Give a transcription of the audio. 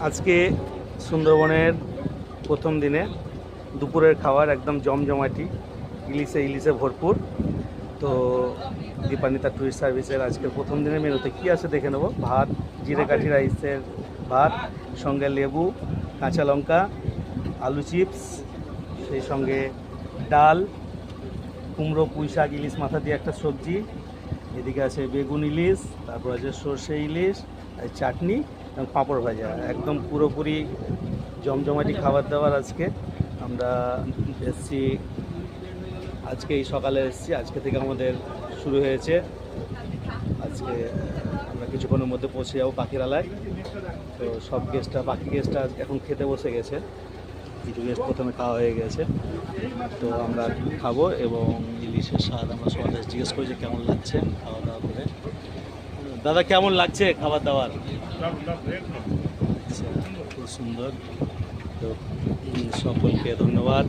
আজকে সুন্দরবনের প্রথম দিনে দুপুরের খাবার একদম জমজমাটি, ইলিশে ভরপুর। তো দীপান্বিতা ট্যুরিস্ট সার্ভিসের আজকের প্রথম দিনের মেনুতে কী আছে দেখে নেব। ভাত, জিরে কাঠি রাইসের ভাত, সঙ্গে লেবু, কাঁচা লঙ্কা, আলু চিপস, সেই সঙ্গে ডাল, কুমড়ো, পুঁই শাক, ইলিশ মাথা দিয়ে একটা সবজি, এদিকে আছে বেগুন ইলিশ, তারপর আছে সর্ষে ইলিশ, আর চাটনি এবং পাঁপড় ভাজা। একদম পুরোপুরি জমজমাটি খাবার দাবার। আজকে আমরা এসছি, আজকে এই সকালে এসছি, আজকে থেকে আমাদের শুরু হয়েছে। আজকে আমরা কিছুক্ষণের মধ্যে পৌঁছে যাবো পাখিরালয়। তো সব গেস্টরা, বাকি গেস্টরা এখন খেতে বসে গেছে, কিছু গেস্ট প্রথমে খাওয়া হয়ে গেছে। তো আমরা খাবো এবং ইলিশের স্বাদ আমরা সবাই জিজ্ঞেস করি যে কেমন লাগছে খাওয়া দাওয়া করে। দাদা কেমন লাগছে খাবার দাবার? আচ্ছা, খুব সুন্দর। তো সকলকে ধন্যবাদ।